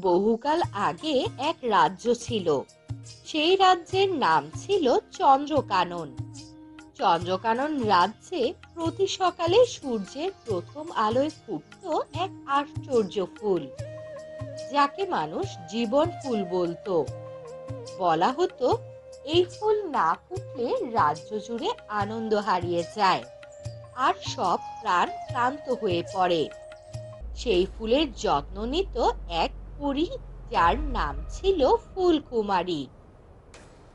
বহুকাল আগে এক রাজ্য ছিল। সেই রাজ্যের নাম ছিল চন্দ্রকানন। চন্দ্রকানন রাজ্যে প্রতি সকালে সূর্যের প্রথম আলোয় ফুটতো এক আশ্চর্য ফুল, যাকে মানুষ জীবন ফুল বলতো। বলা হতো এই ফুল না ফুটলে রাজ্য জুড়ে আনন্দ হারিয়ে যায় আর সব প্রাণ ক্লান্ত হয়ে পড়ে। সেই ফুলের যত্ন নিত এক পরী, যার নাম ছিল ফুলকুমারী।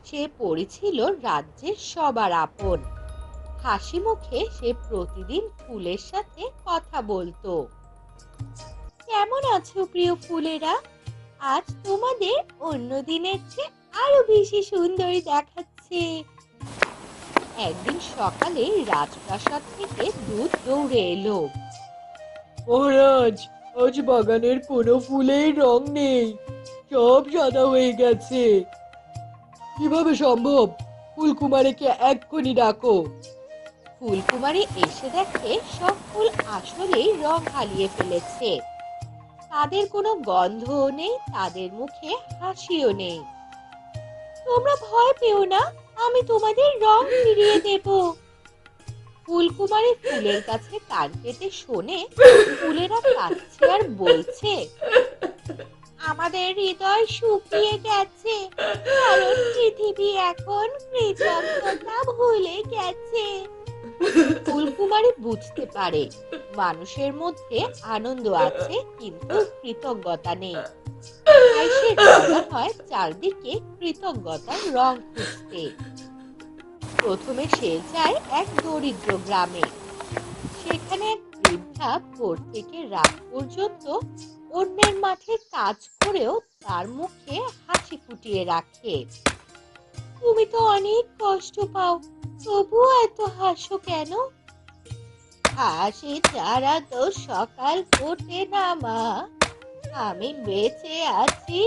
সে পরী ছিল রাজ্যের সবার আপন। হাসি মুখে সে প্রতিদিন ফুলের সাথে কথা বলতো। কেমন আছো প্রিয় ফুলেরা? আজ তোমাদের অন্য দিনের চেয়ে আরো বেশি সুন্দর দেখাচ্ছে। একদিন সকালে রাজপ্রাসাদ থেকে দূত দৌড়ে এলো। মহারাজ, আজ বাগানের কোনো ফুলের রং নেই, সব সাদা হয়ে গেছে। কিভাবে সম্ভব? ফুলকুমারীকে এক্ষুনি ডাকো। ফুলকুমারী এসে দেখে সব ফুল আসলেই রং হারিয়ে ফেলেছে। তাদের কোনো গন্ধও নেই, তাদের মুখে হাসিও নেই। তোমরা ভয় পেও না, আমি তোমাদের রং ফিরিয়ে দেব। ফুলকুমারী ফুলের কাছে কান পেতে শোনে ফুলেরা কাঁদছে আর বলছে, আমাদের হৃদয় শুকিয়ে গেছে, কারণ পৃথিবী এখন কৃতজ্ঞতা ভুলে গেছে। ফুলকুমারী বুঝতে পারে মানুষের মধ্যে আনন্দ আছে, কিন্তু কৃতজ্ঞতা নেই। তাই সে রওনা হয় চারদিকে কৃতজ্ঞতার রং খুঁজতে। প্রথমে সে যায় এক দরিদ্র গ্রামে। সেখানে এক বৃদ্ধা ভোর থেকে রাত পর্যন্ত অন্যের মাঠে কাজ করেও তার মুখে হাসি ফুটিয়ে রাখে। তুমি তো অনেক কষ্ট পাও, তবুও এত হাসো কেন? হাসি ছাড়া তো সকাল ফোটে না মা, আমি বেঁচে আছি,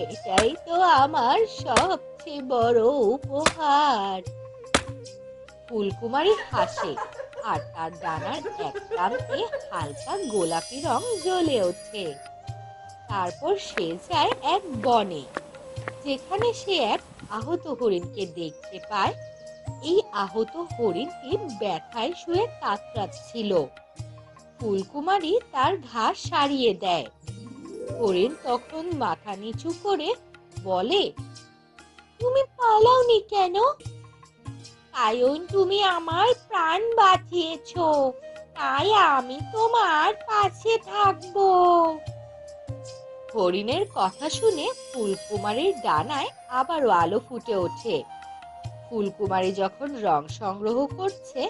এটাই তো আমার সবচেয়ে বড় উপহার। ফুলকুমারী হাসে আর তার ডানার এক প্রান্তে হালকা গোলাপি রং জ্বলে ওঠে। তারপর সে যায় এক বনে, যেখানে সে এক আহত হরিণকে দেখতে পায়। এই আহত হরিণটি ব্যথায় শুয়ে কাতরাচ্ছিল। ফুলকুমারী তার ঘাস সারিয়ে দেয়। হরিণ তখন মাথা নিচু করে বলে, তুমি পালাওনি কেন? কারণ তুমি আমার প্রাণ বাঁচিয়েছো, তাই আমি তোমার পাশে থাকবো। হরিণের কথা শুনে ফুলকুমারীর ডানায় আবারও আলো ফুটে ওঠে। ফুলকুমারী যখন রং সংগ্রহ করছে,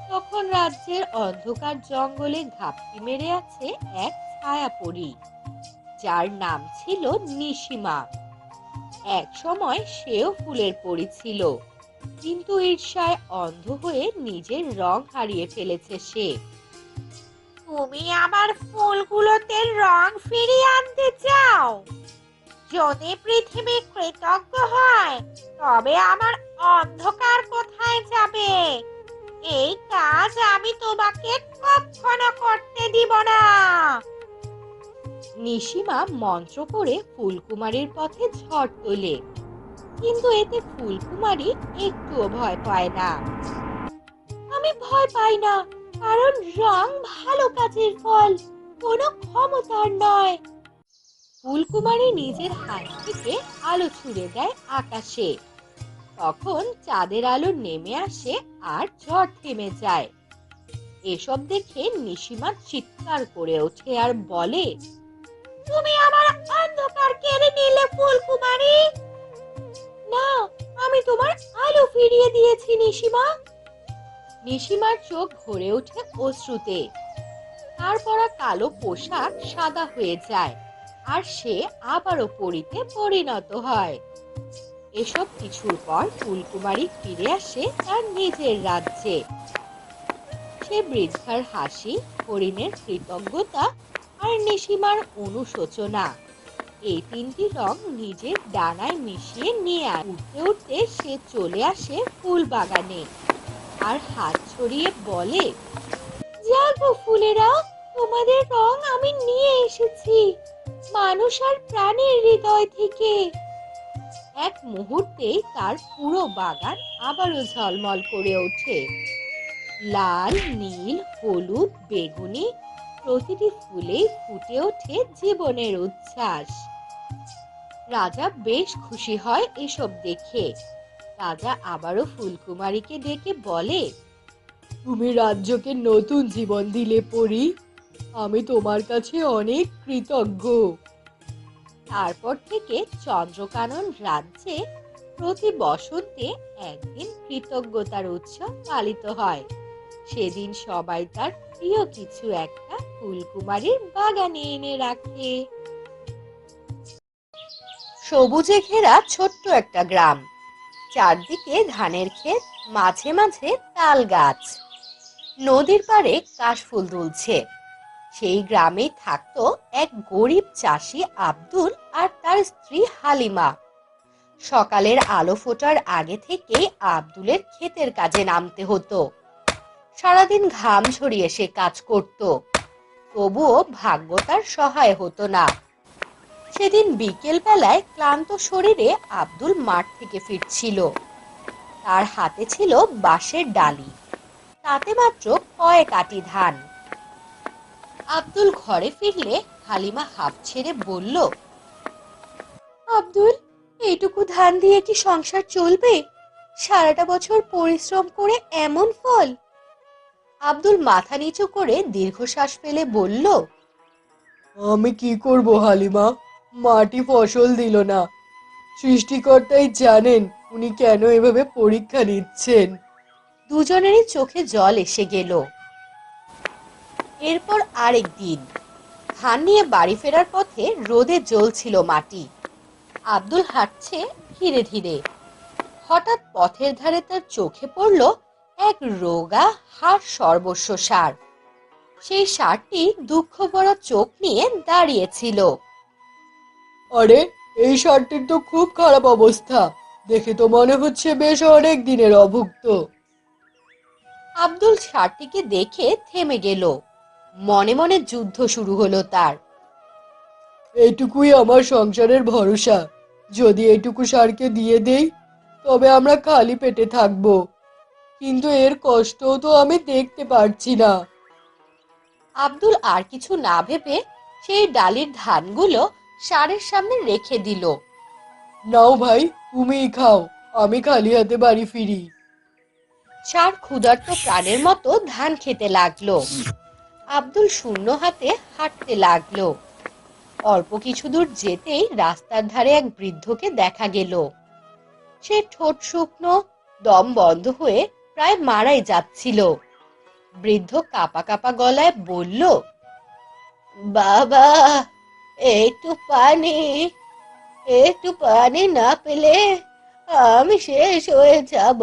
তখন রাজ্যের অন্ধকার জঙ্গলে ঘাপটি মেরে আছে এক ছায়াপরী, যার নাম ছিল নিশিমা। এক সময় সেও ফুলের পরী ছিল, কিন্তু ঈর্ষায় অন্ধ হয়ে নিজের রং হারিয়ে ফেলেছে সে। তুমি আমার ফুলগুলোতে রং ফিরিয়ে আনতে চাও? যদি পৃথিবী কৃতজ্ঞ হয়, তবে আমার অন্ধকার কোথায় যাবে? এই কাজ আমি তোমাকে কখনো করতে দিব না। নিশিমা মন্ত্র করে ফুলকুমারীর পথে ঝড় তোলে, কিন্তু এতে ফুলকুমারী একটুও ভয় পায় না। আমি ভয় পাই না, কারণ রং ভালো কাজের ফল, কোনো ক্ষমতার নয়। ফুলকুমারী নিজের হাত থেকে আলো ছুড়ে দেয় আকাশে। তখন চাঁদের আলো নেমে আসে আর ঝড় থেমে যায়। এসব দেখে নিশিমা চিৎকার করে ওঠে আর বলে, তুমি আমার অন্ধকার কেড়ে নিলে ফুলকুমারী। না, আমি তোমার আলো ফিরিয়ে দিয়েছি নিশিমা। নিশিমার চোখ ভরে ওঠে অশ্রুতে। তার পরা কালো পোশাক সাদা হয়ে যায় আর সে আবারও পরীতে পরিণত হয়। এসব কিছুর পর ফুলকুমারী ফিরে আসে তার নিজের রাজ্যে। সে বৃদ্ধার হাসি, হরিণের কৃতজ্ঞতা আর নিশিমার অনুশোচনা, এই তিনটি রং নিজের ডানায় মিশিয়ে নিয়ে উঠতে উঠতে সে চলে আসে ফুল বাগানে আর হাত ছড়িয়ে বলে, জাগো ফুলেরা, তোমাদের রং আমি নিয়ে এসেছি। মানুষ আর প্রাণীর হৃদয় থেকে। এক মুহূর্তেই তার পুরো বাগান আবারও ঝলমল করে ওঠে। লাল, নীল, হলুদ, বেগুনি প্রতিটি ফুলেই ফুটে ওঠে জীবনের উচ্ছ্বাস। রাজা বেশ খুশি হয় এসব দেখে। রাজা আবারও ফুলকুমারীকে ডেকে বলে, তুমি রাজ্যকে নতুন জীবন দিলে পরি। আমি তোমার কাছে অনেক কৃতজ্ঞ। তারপর থেকে চন্দ্রকানন রাজ্যে প্রতি বসন্তে একদিন কৃতজ্ঞতার উৎসব পালিত হয়। সেদিন সবাই তার প্রিয় কিছু একটা ফুলকুমারীর বাগানে এনে রাখে। সবুজে ঘেরা ছোট্ট একটা গ্রাম, চারদিকে ধানের ক্ষেত, মাঝে মাঝে তাল গাছ, নদীর পাড়ে কাশফুল দুলছে। সেই গ্রামেই থাকতো এক গরিব চাষি আব্দুল আর তার স্ত্রী হালিমা। সকালের আলো ফোটার আগে থেকেই আব্দুলের ক্ষেতের কাজে নামতে হতো। সারাদিন ঘাম ঝরিয়ে সে কাজ করত, তবুও ভাগ্য তার সহায় হতো না। সেদিন বিকেল বেলায় ক্লান্ত শরীরে আব্দুল মাঠ থেকে ফিরছিল। তার হাতে ছিল বাঁশের ডালি, তাতে মাত্র কয়েক আটি ধান। আব্দুল ঘরে ফিরলে হালিমা হাঁফ ছেড়ে বলল, আব্দুল, এইটুকু ধান দিয়ে কি সংসার চলবে? সারাটা বছর পরিশ্রম করে এমন ফল? আব্দুল মাথা নিচু করে দীর্ঘশ্বাস ফেলে বলল, আমি কি করব হালিমা, মাটি ফসল দিল না। সৃষ্টিকর্তাই জানেন উনি কেন এভাবে পরীক্ষা নিচ্ছেন। দুজনেরই চোখে জল এসে গেল। এরপর আরেক দিন ধান নিয়ে বাড়ি ফেরার পথে রোদে জ্বলছিল মাটি। আব্দুল হাঁটছে ধীরে ধীরে। হঠাৎ পথের ধারে তার চোখে পড়ল এক রোগা হাড় সর্বস্ব ষাঁড়। সেই ষাঁড়টি দুঃখ ভরা চোখ নিয়ে দাঁড়িয়েছিল। আরে, এই ষাঁড়টির তো খুব খারাপ অবস্থা। দেখে তো মনে হচ্ছে বেশ অনেক দিনের অভুক্ত। আব্দুল ষাঁড়টিকে দেখে থেমে গেল। মনে মনে যুদ্ধ শুরু হলো তার। এইটুকুই আমার সংসারের ভরসা। যদি এইটুকু ষাঁড়কে দিয়ে দেই তবে আমরা খালি পেটে থাকবো, কিন্তু এর কষ্টও তো আমি দেখতে পারছি না। আব্দুল আর কিছু না ভেবে সেই ডালির ধানগুলো ষাঁড়ের সামনে রেখে দিল। নাও ভাই, তুমিই খাও, আমি খালি হাতে বাড়ি ফিরি। ষাঁড় ক্ষুধার্ত প্রাণের মতো ধান খেতে লাগলো। আব্দুল শূন্য হাতে হাঁটতে লাগলো। অল্প কিছু দূর যেতেই রাস্তার ধারে এক বৃদ্ধকে দেখা গেল। সে ঠোঁট শুকনো, দম বন্ধ হয়ে প্রায় মারাই যাচ্ছিল। বৃদ্ধ কাঁপা কাঁপা গলায় বলল, বাবা, একটু পানি, একটু পানি না পেলে আমি শেষ হয়ে যাব।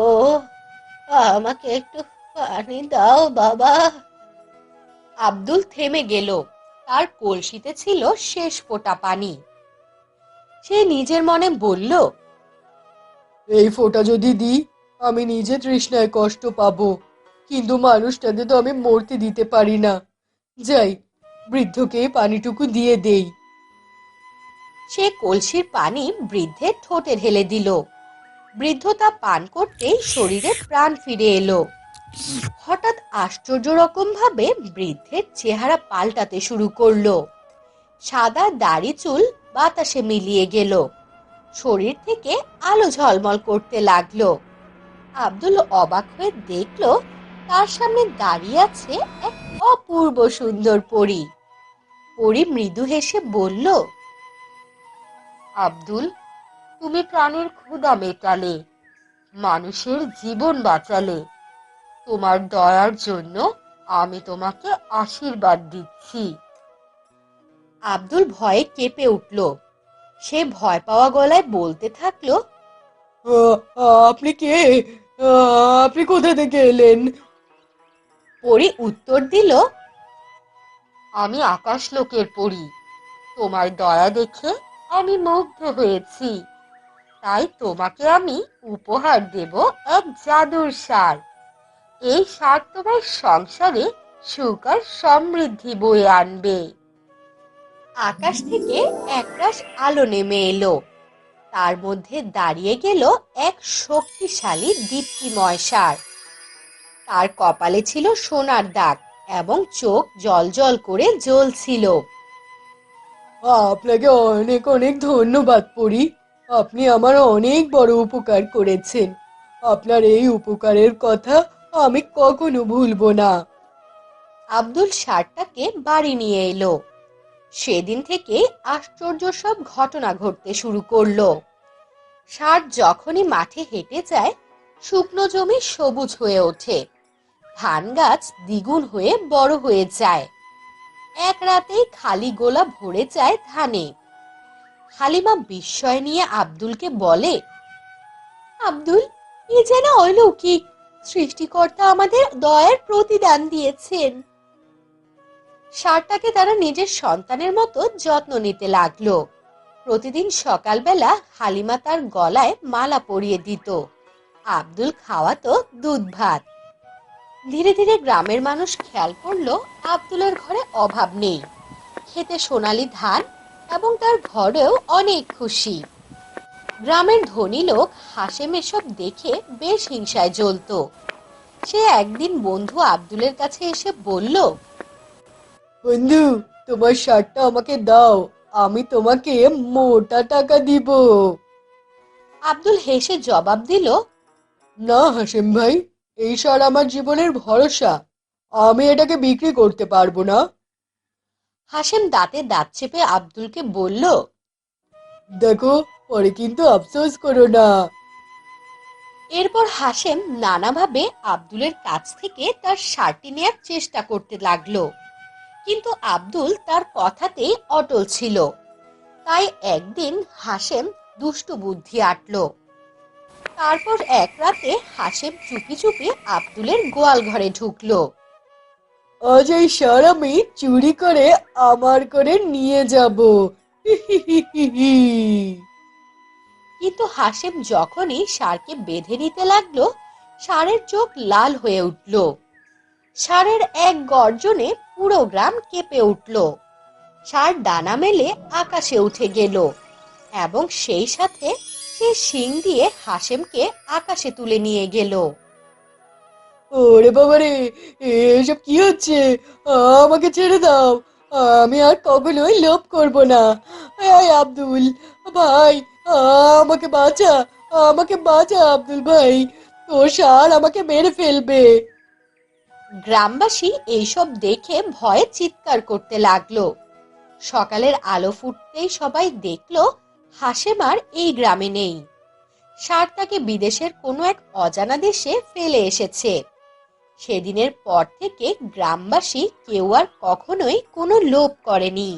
আমাকে একটু পানি দাও বাবা। আব্দুল থেমে গেল। তার কলসিতে ছিল শেষ ফোঁটা পানি। সে নিজের মনে বলল, এই ফোঁটা যদি দিই আমি নিজে তৃষ্ণায় কষ্ট পাবো, কিন্তু মানুষটাকে তো আমি মরতে দিতে পারি না। যাই, বৃদ্ধকে পানিটুকু দিয়ে দেই। সে কলসির পানি বৃদ্ধের ঠোঁটে ঢেলে দিল। বৃদ্ধ তা পান করতেই শরীরে প্রাণ ফিরে এলো। হঠাৎ আশ্চর্য রকম ভাবে বৃদ্ধের চেহারা পাল্টাতে শুরু করলো। সাদা দাড়ি চুল বাতাসে মিলিয়ে গেল। শরীর থেকে আলো ঝলমল করতে লাগলো। আব্দুল অবাক হয়ে দেখলো তার সামনে দাঁড়িয়ে আছে এক অপূর্ব সুন্দর পরী। পরী মৃদু হেসে বলল, আব্দুল, তুমি প্রাণের ক্ষুধা মেটালে, মানুষের জীবন বাঁচালে। তোমার দয়ার জন্য আমি তোমাকে আশীর্বাদ দিচ্ছি। আব্দুল ভয়ে কেঁপে উঠল। সে ভয় পাওয়া গলায় বলতে থাকলো, আপনি কে? আপনি কোথা থেকে এলেন? পরী উত্তর দিল, আমি আকাশলোকের পরী। তোমার দয়া দেখে আমি মুগ্ধ হয়েছি, তাই তোমাকে আমি উপহার দেব এক জাদুর সার। এই সার তোমার সংসারে সুখ আর সমৃদ্ধি বয়ে আনবে। আকাশ থেকে একরাশ আলো নেমে এলো। তার মধ্যে দাঁড়িয়ে গেল এক শক্তিশালী দীপ্তিময় ষাঁড়। তার কপালে ছিল সোনার দাগ এবং চোখ জ্বলজ্বল করে জ্বলছিল। আপনাকে অনেক অনেক ধন্যবাদ পরি। আপনি আমার অনেক বড় উপকার করেছেন। আপনার এই উপকারের কথা আমি কখনো ভুলবো না। আব্দুল ষাঁড়টাকে বাড়ি নিয়ে এলো। সেদিন থেকে আশ্চর্য সব ঘটনা ঘটতে শুরু করলো। ষাঁড় যখনই মাঠে হেঁটে যায়, শুকনো জমি সবুজ হয়ে ওঠে, ধান গাছ দ্বিগুণ হয়ে বড় হয়ে যায়। এক রাতেই খালি গোলা ভরে যায় ধানে। হালিমা বিস্ময় নিয়ে আব্দুলকে বলে, আব্দুল, এ যেন অলৌকিক! সৃষ্টিকর্তা আমাদের দয়ার প্রতিদান দিয়েছেন। ষাঁড়টাকে তারা নিজের সন্তানের মতো যত্ন নিতে লাগলো। প্রতিদিন সকালবেলা হালিমা তার গলায় মালা পরিয়ে দিত, আব্দুল খাওয়াতো দুধ ভাত। ধীরে ধীরে গ্রামের মানুষ খেয়াল করলো আব্দুলের ঘরে অভাব নেই, খেতে সোনালী ধান এবং তার ঘরেও অনেক খুশি। গ্রামের ধনী লোক হাসেম এসব দেখে বেশ হিংসায় জ্বলতো। সে একদিন বন্ধু আব্দুলের কাছে এসে বলল, বন্ধু, তোমার শার্টটা আমাকে দাও, আমি তোমাকে মোটা টাকা দিব। আব্দুল হেসে জবাব দিল, না হাসেম ভাই, এই শার্ট আমার জীবনের ভরসা, আমি এটাকে বিক্রি করতে পারবো না। হাসেম দাঁতে দাঁত চেপে আব্দুলকে বলল, দেখো, পরে কিন্তু আফসোস করো না। এরপর হাসেম নানাভাবে আব্দুলের কাছ থেকে তার শার্টটি নেয়ার চেষ্টা করতে লাগলো, কিন্তু আব্দুল তার কথাতেই অটল ছিল। তাই একদিন হাসেম দুষ্টু বুদ্ধি আটলো। তারপর এক রাতে হাসেম চুপি চুপি আব্দুলের গোয়াল ঘরে ঢুকলো। আজ এই শার্ট আমি চুরি করে আমার করে নিয়ে যাব। হি হি হি হি হি। কিন্তু হাসেম যখনই ষাঁড়কে বেঁধে নিতে লাগলো, ষাঁড়ের চোখ লাল হয়ে উঠল। ষাঁড়ের এক গর্জনে পুরো গ্রাম কেঁপে উঠল। ষাঁড় ডানা মেলে আকাশে উঠে গেল এবং সেই সাথে সে শিং দিয়ে হাসেমকে আকাশে তুলে নিয়ে গেল। ওরে বাবারে, এসব কি হচ্ছে? আমাকে ছেড়ে দাও, আমি আর কখনোই লোভ করব না। এই আব্দুল ভাই, আমাকে বাঁচা, আমাকে বাঁচা আব্দুল ভাই, তোর ষাঁড় আমাকে মেরে ফেলবে। গ্রামবাসী এইসব দেখে ভয়ে চিৎকার করতে লাগলো। সকালের আলো ফুটতেই সবাই দেখলো হাসেম আর এই গ্রামে নেই। ষাঁড় তাকে বিদেশের কোনো এক অজানা দেশে ফেলে এসেছে। সেদিনের পর থেকে গ্রামবাসী কেউ আর কখনোই কোনো লোভ করেনি।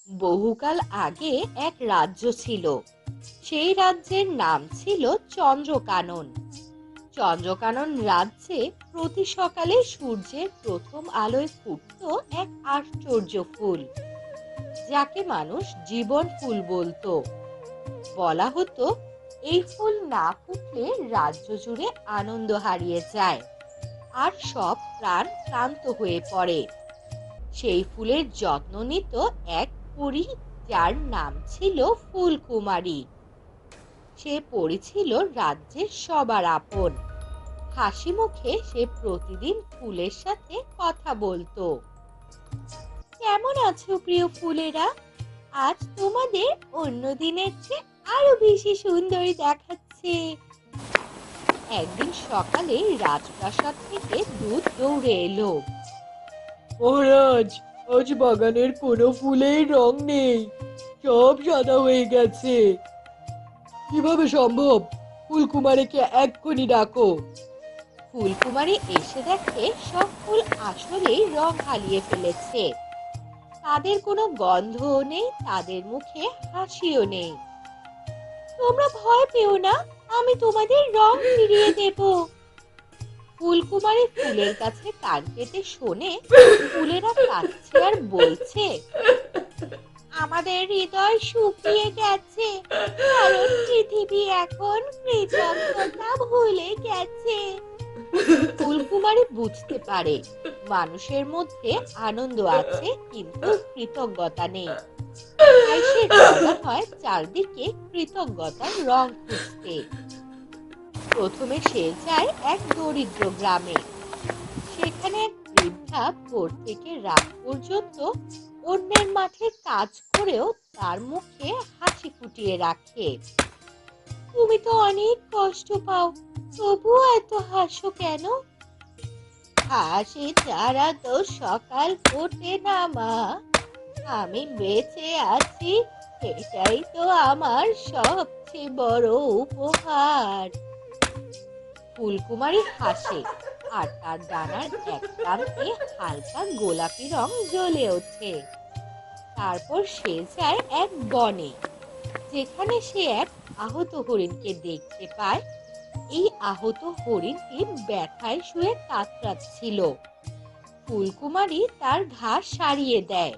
বহুকাল আগে এক রাজ্য ছিল। সেই রাজ্যের নাম ছিল চন্দ্রকানন। চন্দ্রকানন রাজ্যে প্রতি সকালে সূর্যের প্রথম আলোয় ফুটত এক আশ্চর্য ফুল, যাকে মানুষ জীবন ফুল বলতো। বলা হতো এই ফুল না ফুটলে রাজ্য জুড়ে আনন্দ হারিয়ে যায় আর সব প্রাণ ক্লান্ত হয়ে পড়ে। সেই ফুলের যত্ন নিত এক পরী, যার নাম ছিল ফুলকুমারী। সে পরী ছিল রাজ্যের সবার আপন। হাসি মুখে সে প্রতিদিন ফুলের সাথে কথা বলতো। কেমন আছো প্রিয় ফুলেরা? আজ তোমাদের অন্য দিনের চেয়ে আরো বেশি সুন্দর দেখাচ্ছে। একদিন সকালে রাজপ্রাসাদ থেকে দূত দৌড়ে এলো। মহারাজ, আজ বাগানের কোনো ফুলেই রং নেই, সব সাদা হয়ে গেছে। কিভাবে সম্ভব? ফুলকুমারীকে এক্ষুনি ডাকো। ফুলকুমারী এসে দেখে সব ফুল আসলেই রং হারিয়ে ফেলেছে। তাদের কোনো গন্ধও নেই, তাদের মুখে হাসিও নেই। তোমরা ভয় পেও না, আমি তোমাদের রং ফিরিয়ে দেব। ফুলকুমারী ফুলের কাছে কান পেতে শোনে ফুলেরা কাঁদছে আর বলছে, আমাদের হৃদয় শুকিয়ে গেছে, কারণ পৃথিবী এখন কৃতজ্ঞতা ভুলে গেছে। ফুলকুমারী বুঝতে পারে মানুষের মধ্যে আনন্দ আছে কিন্তু কৃতজ্ঞতা নেই। তাই সে রওনা হয় চারদিকে কৃতজ্ঞতার রং খুঁজতে। প্রথমে সে যায় এক দরিদ্র গ্রামে। সেখানে এক বৃদ্ধা ভোর থেকে রাত পর্যন্ত অন্যের মাঠে কাজ করেও তার মুখে হাসি ফুটিয়ে রাখে। তুমি তো অনেক কষ্ট পাও, তবুও এত হাসো কেন? হাসি ছাড়া তো সকাল ফোটে না মা। আমি বেঁচে আছি, এটাই তো আমার সবচেয়ে বড় উপহার। ফুলকুমারী হাসে, আর তার ডানার এক প্রান্তে হালকা গোলাপি রং জ্বলে ওঠে। তারপর সে যায় এক বনে, যেখানে সে এক আহত হরিণকে দেখতে পায়। এই আহত হরিণটি ব্যথায় শুয়ে কাতরাচ্ছিল। ফুলকুমারী তার ঘাস সারিয়ে দেয়।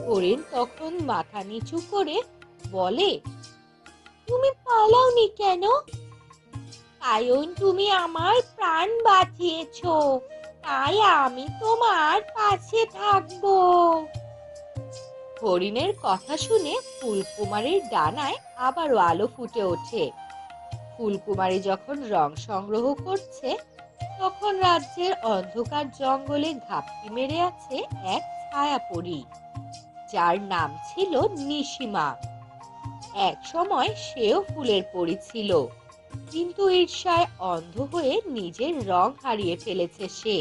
হরিণ তখন মাথা নিচু করে বলে, তুমি পালাওনি কেন? কারণ তুমি আমার প্রাণ বাঁচিয়েছো, তাই আমি তোমার পাশে থাকবো। হরিণের কথা শুনে ফুলকুমারীর ডানায় আবারও আলো ফুটে ওঠে। ফুলকুমারী যখন রং সংগ্রহ করছে, তখন রাজ্যের অন্ধকার জঙ্গলে ঘাপটি মেরে আছে এক ছায়াপরী, যার নাম ছিল নিশিমা। এক সময় সেও ফুলের পরী ছিল, কিন্তু ঈর্ষায় অন্ধ হয়ে নিজের রং হারিয়ে ফেলেছে সে।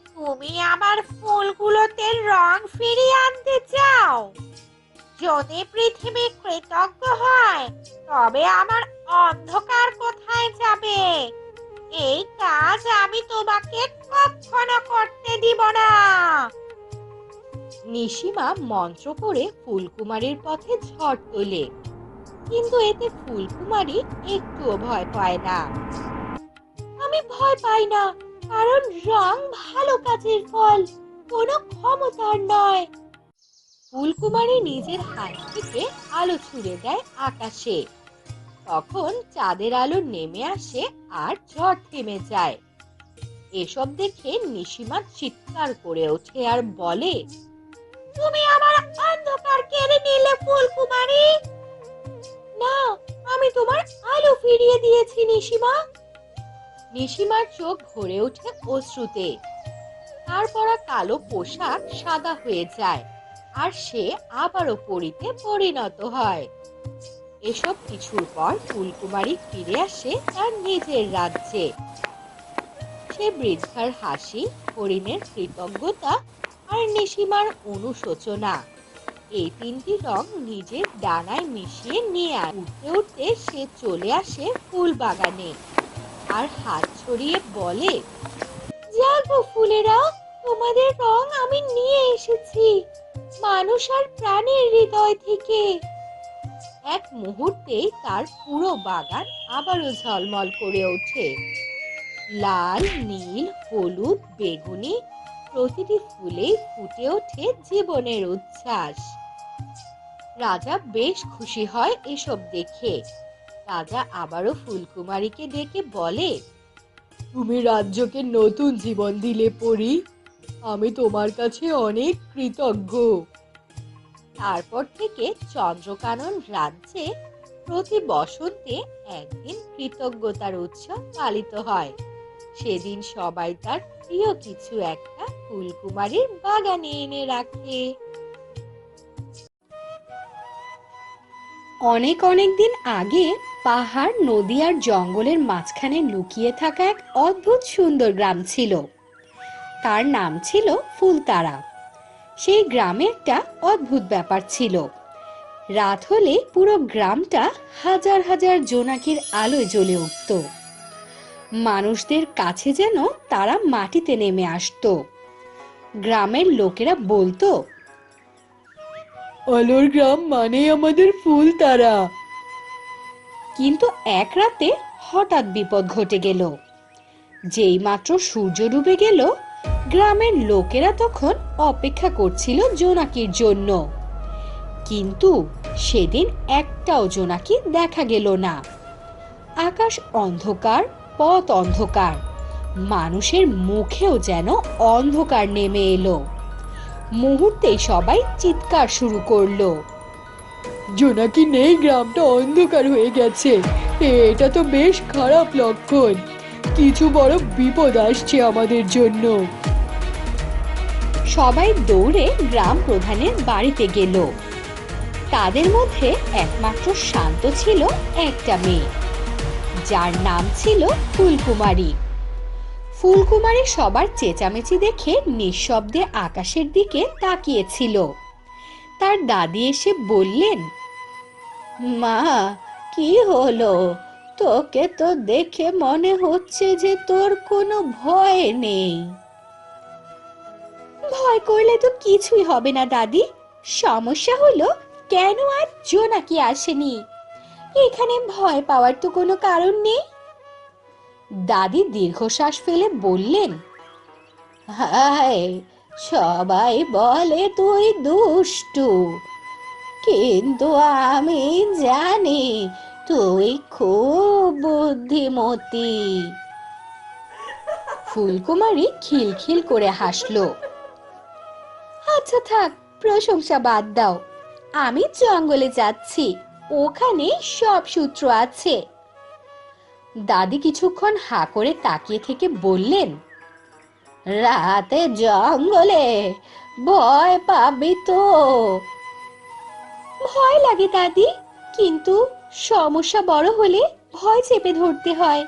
তুমি আমার ফুলগুলোতে রং ফিরিয়ে আনতে চাও? যদি পৃথিবী কৃতজ্ঞ হয়, তবে আমার অন্ধকার কোথায় যাবে? এই কাজ আমি তোমাকে কখনো করতে দিব না। নিশিমা মন্ত্র করে ফুলকুমারীর পথে ঝড় তোলে, কিন্তু এতে ফুলকুমারী একটুও ভয় পায় না। আমি ভয় পাই না, কারণ রং ভালো কাজের ফল, কোনো ক্ষমতার নয়। ফুলকুমারী নিজের হাত থেকে আলো ছুড়ে দেয় আকাশে। তখন চাঁদের আলো নেমে আসে আর ঝড় থেমে যায়। এসব দেখে নিশিমা চিৎকার করে ওঠে আর বলে, তুমি আমার অন্ধকার কেড়ে নিলে ফুলকুমারী। না, আমি তোমার আলো ফিরিয়ে দিয়েছি নিশিমা। নিশিমার চোখ ভরে ওঠে অশ্রুতে। তার পরা কালো পোশাক সাদা হয়ে যায়, আর সে আবারও পরীতে পরিণত হয়। এসব কিছুর পর ফুলকুমারী ফিরে আসে তার নিজের রাজ্যে। সে বৃদ্ধার হাসি, হরিণের কৃতজ্ঞতা আর নিশিমার অনুশোচনা, এই তিনটি রং নিজের ডানায় মিশিয়ে নিয়ে উঠতে উঠতে সে চলে আসে ফুল বাগানে আর হাত ছড়িয়ে বলে, জাগো ফুলেরা, তোমাদের রং আমি নিয়ে এসেছি মানুষ আর প্রাণীর হৃদয় থেকে। এক মুহূর্তেই তার পুরো বাগান আবারও ঝলমল করে ওঠে। লাল, নীল, হলুদ, বেগুনি, প্রতিটি ফুলেই ফুটে ওঠে জীবনের উচ্ছ্বাস। রাজা বেশ খুশি হয় এসব দেখে। রাজা আবারও ফুলকুমারীকে ডেকে বলে, তুমি রাজ্যকে নতুন জীবন দিলে পরি, আমি তোমার কাছে অনেক কৃতজ্ঞ। তারপর থেকে চন্দ্রকানন রাজ্যে প্রতি বসন্তে একদিন কৃতজ্ঞতার উৎসব পালিত হয়। সেদিন সবাই তার প্রিয় কিছু একটা ফুলকুমারীর বাগানে এনে রাখে। অনেক অনেক দিন আগে পাহাড়, নদী আর জঙ্গলের মাঝখানে লুকিয়ে থাকা এক অদ্ভুত সুন্দর গ্রাম ছিল। তার নাম ছিল ফুলতারা। সেই গ্রামে একটা অদ্ভুত ব্যাপার ছিল। রাত হলে পুরো গ্রামটা হাজার হাজার জোনাকির আলোয় জ্বলে উঠত। মানুষদের কাছে যেন তারা মাটিতে নেমে আসতো। গ্রামের লোকেরা বলতো, আলোর গ্রাম মানেই আমাদের ফুলতারা। কিন্তু এক রাতে হঠাৎ বিপদ ঘটে গেল। যেই মাত্র সূর্য ডুবে গেল, গ্রামের লোকেরা তখন অপেক্ষা করছিল জোনাকির জন্য। কিন্তু সেদিন একটাও জোনাকি দেখা গেল না। আকাশ অন্ধকার, পথ অন্ধকার, মানুষের মুখেও যেন অন্ধকার নেমে এলো। মুহূর্তে সবাই চিৎকার শুরু করলো। জোনাকি নেই, গ্রামটা অন্ধকার হয়ে গেছে। এটা তো বেশ খারাপ লক্ষণ। কিছু বড় বিপদ আসছে আমাদের জন্য। সবাই দৌড়ে গ্রাম প্রধানের বাড়িতে গেল। তাদের মধ্যে একমাত্র শান্ত ছিল একটা মেয়ে, যার নাম ছিল ফুলকুমারী। ফুলকুমারী সবার চেঁচামেচি দেখে নিঃশব্দে আকাশের দিকে তাকিয়েছিল। তার দাদি এসে বললেন, মা, কি হলো? তোকে তো দেখে মনে হচ্ছে যে তোর কোনো ভয় নেই। ভয় করলে তো কিছুই হবে না দাদি। সমস্যা হলো, কেন আর জোনাকি আসেনি? এখানে ভয় পাওয়ার তো কোনো কারণ নেই। দাদি দীর্ঘশ্বাস ফেলে বললেন, হায়, সবাই বলে তুই দুষ্টু, কিন্তু আমি জানি তুই খুব বুদ্ধিমতী। ফুলকুমারী খিলখিল করে হাসলো। আচ্ছা থাক, প্রশংসা বাদ দাও। আমি জঙ্গলে যাচ্ছি, ওখানে সব সূত্র আছে। দাদি কিছুক্ষণ হাঁ করে তাকিয়ে থেকে বললেন, রাতে জঙ্গলে ভয় পাবি তো? ভয় লাগে দাদি, কিন্তু সমস্যা বড় হলে ভয় চেপে ধরতে হয়।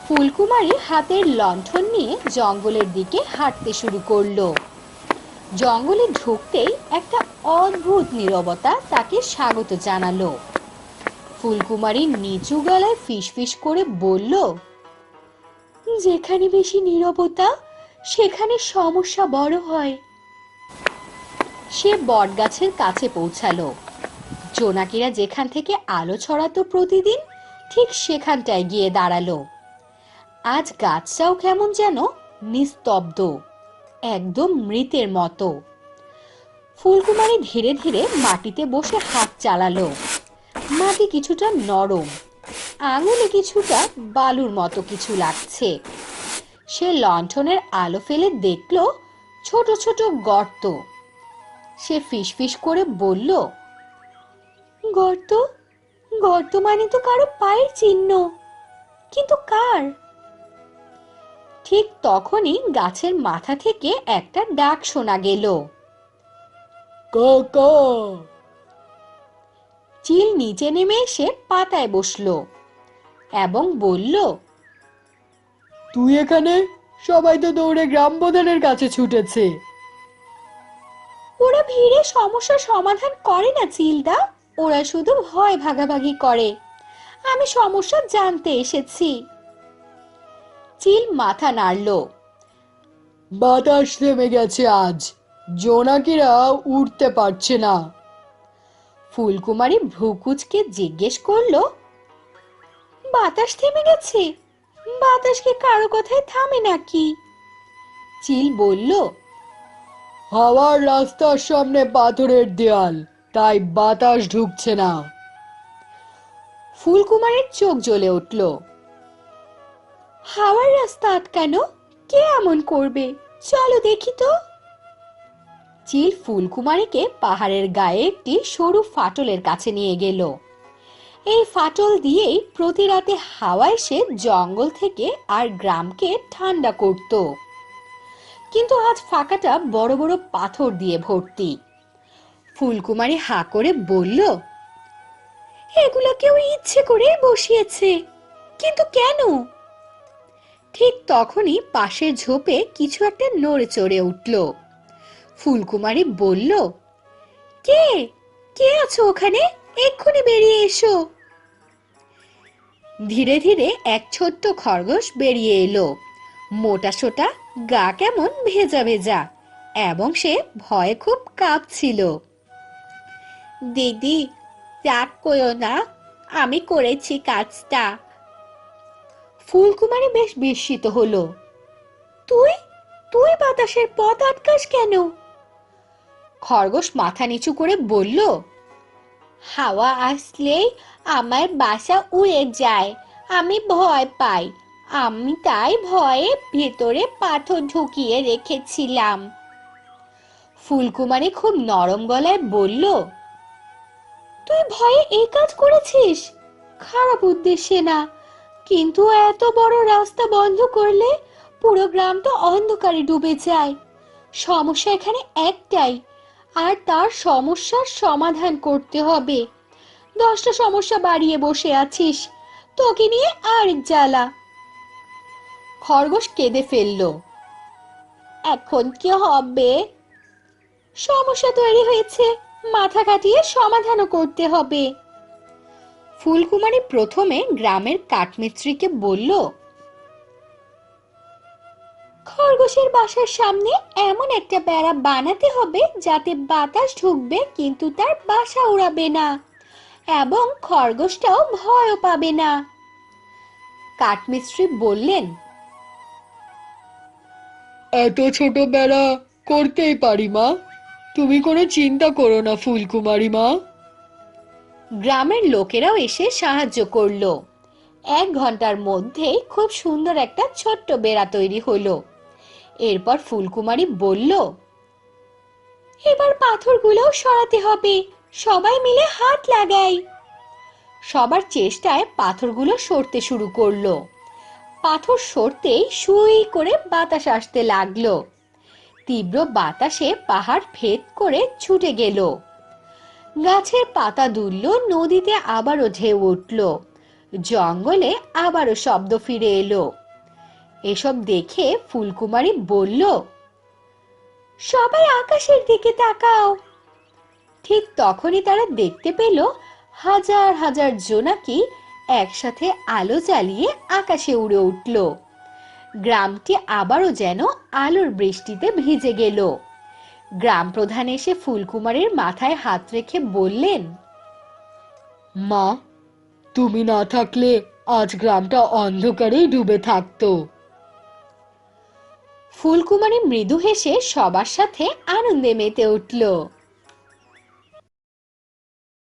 ফুলকুমারী হাতের লণ্ঠন নিয়ে জঙ্গলের দিকে হাঁটতে শুরু করলো। জঙ্গলে ঢুকতেই একটা অদ্ভুত নীরবতা তাকে স্বাগত জানালো। ফুলকুমারী নিচু গলায় ফিসফিস করে বলল, যেখানে বেশি নীরবতা সেখানে সমস্যা বড় হয়। সে বটগাছের কাছে পৌঁছালো। জোনাকিরা যেখান থেকে আলো ছড়াতো প্রতিদিন, ঠিক সেখানটায় গিয়ে দাঁড়ালো। আজ গাছটাও কেমন যেন নিস্তব্ধ, একদম মৃতের মতো। ফুলকুমারী ধীরে ধীরে মাটিতে বসে হাত চালালো। মাটি কিছুটা নরম, আঙুলে কিছুটা বালুর মতো কিছু লাগছে। সে লণ্ঠনের আলো ফেলে দেখলো ছোট ছোট গর্ত। সে ফিসফিস করে বলল, গর্ত? গর্ত মানে তো কারো পায়ের চিহ্ন, কিন্তু কার? ঠিক তখনই গাছের মাথা থেকে একটা ডাক শোনা গেল, কাকা। চিল নিচে নেমে এসে পাতায় বসলো এবং বলল, তুই এখানে? সবাই তো দৌড়ে গ্রাম প্রধানের কাছে ছুটেছে। ওরা ভিড়ে সমস্যার সমাধান করে না চিলদা, ওরা শুধু ভয় ভাগাভাগি করে। আমি সমস্যা জানতে এসেছি। চিল মাথা নাড়ল। বাতাস থেমে গেছে আজ, জোনাকিরা উঠতে পারছে না। ফুলকুমারী ভ্রুকুচকে জিজ্ঞেস করলো, বাতাস থেমে গেছে? বাতাস কি কারো কথায় থামে নাকি? চিল বলল, হাওয়ার রাস্তার সামনে পাথরের দেয়াল, তাই বাতাস ঢুকছে না। ফুলকুমারের চোখ জ্বলে উঠল। হাওয়ার রাস্তা আটকানো? কে এমন করবে? চলো দেখি তো। চিল ফুলকুমারীকে পাহাড়ের গায়ে একটি সরু ফাটলের কাছে নিয়ে গেল। এই ফাটল দিয়েই প্রতি রাতে হাওয়া এসে জঙ্গল থেকে আর গ্রামকে ঠান্ডা করত। কিন্তু আজ ফাঁকাটা বড় বড় পাথর দিয়ে ভর্তি। ফুলকুমারী হাঁ করে বলল, এগুলো কেউ ইচ্ছে করে বসিয়েছে, কিন্তু কেন? ঠিক তখনই পাশের ঝোপে কিছু একটা নড়ে চড়ে উঠল। ফুলকুমারী বলল, কে? কে আছো ওখানে? এক্ষুনি বেরিয়ে এসো। ধীরে ধীরে এক ছোট্ট খরগোশ বেরিয়ে এলো। মোটা সোটা, গা কেমন ভেজা ভেজা, এবং সে ভয়ে খুব কাঁপছিল। দিদি, রাগ করো না, আমি করেছি কাজটা। ফুলকুমারী বেশ বিস্মিত হলো। তুই তুই বাতাসের পথ আটকাস কেন? খরগোশ মাথা নিচু করে বলল, হাওয়া আসলেই আমার বাসা উড়ে যায়, আমি ভয় পাই, আমি তাই ভয়ে ভেতরে পাথর ঢুকিয়ে রেখেছিলাম। ফুলকুমারী খুব নরম গলায় বলল, তুই ভয়ে এই কাজ করেছিস? খারাপ উদ্দেশ্যে না, কিন্তু এত বড় রাস্তা বন্ধ করলে পুরো গ্রাম তো অন্ধকারে ডুবে যায়। সমস্যা এখানে একটাই, আর তার সমস্যার সমাধান করতে হবে। 10টা সমস্যা বাড়িয়ে বসে আছিস, তোকে নিয়ে আরেক জ্বালা। খরগোশ কেঁদে ফেলল। এখন কি হবে? সমস্যা তৈরি হয়েছে, মাথা কাটিয়ে সমাধানও করতে হবে। ফুলকুমারী প্রথমে গ্রামের কাঠমিস্ত্রিকে বলল, খরগোশের বাসার সামনে এমন একটা বেড়া বানাতে হবে যাতে বাতাস ঢুকবে কিন্তু তার বাসা উড়াবে না, এবং খরগোশটাও ভয়ও পাবে না। কাঠমিস্ত্রি বললেন, এত ছোট বেড়া করতেই পারি মা, তুমি কোনো চিন্তা করো না ফুলকুমারী মা। গ্রামের লোকেরাও এসে সাহায্য করলো। 1 ঘন্টার মধ্যেই খুব সুন্দর একটা ছোট্ট বেড়া তৈরি হলো। এরপর ফুলকুমারী বলল, এবার পাথরগুলোও সরাতে হবে, সবাই মিলে হাত লাগাই। সবার চেষ্টায় পাথরগুলো সরতে শুরু করলো। পাথর সরতেই সুই করে বাতাস আসতে লাগলো। তীব্র বাতাসে পাহাড় ভেদ করে ছুটে গেল। গাছের পাতা দুলল, নদীতে আবারও ঢেউ উঠল, জঙ্গলে আবারও শব্দ ফিরে এলো। এসব দেখে ফুলকুমারী বলল, সবাই আকাশের দিকে তাকাও। ঠিক তখনই তারা দেখতে পেল হাজার হাজার জোনাকি একসাথে আলো জ্বালিয়ে আকাশে উড়ে উঠল। গ্রামটি আবারও যেন আলোর বৃষ্টিতে ভিজে গেল। গ্রাম প্রধান এসে ফুলকুমারীর মাথায় হাত রেখে বললেন, মা, তুমি না থাকলে আজ গ্রামটা অন্ধকারেই ডুবে থাকতো। ফুলকুমারী মৃদু হেসে সবার সাথে আনন্দে মেতে উঠল।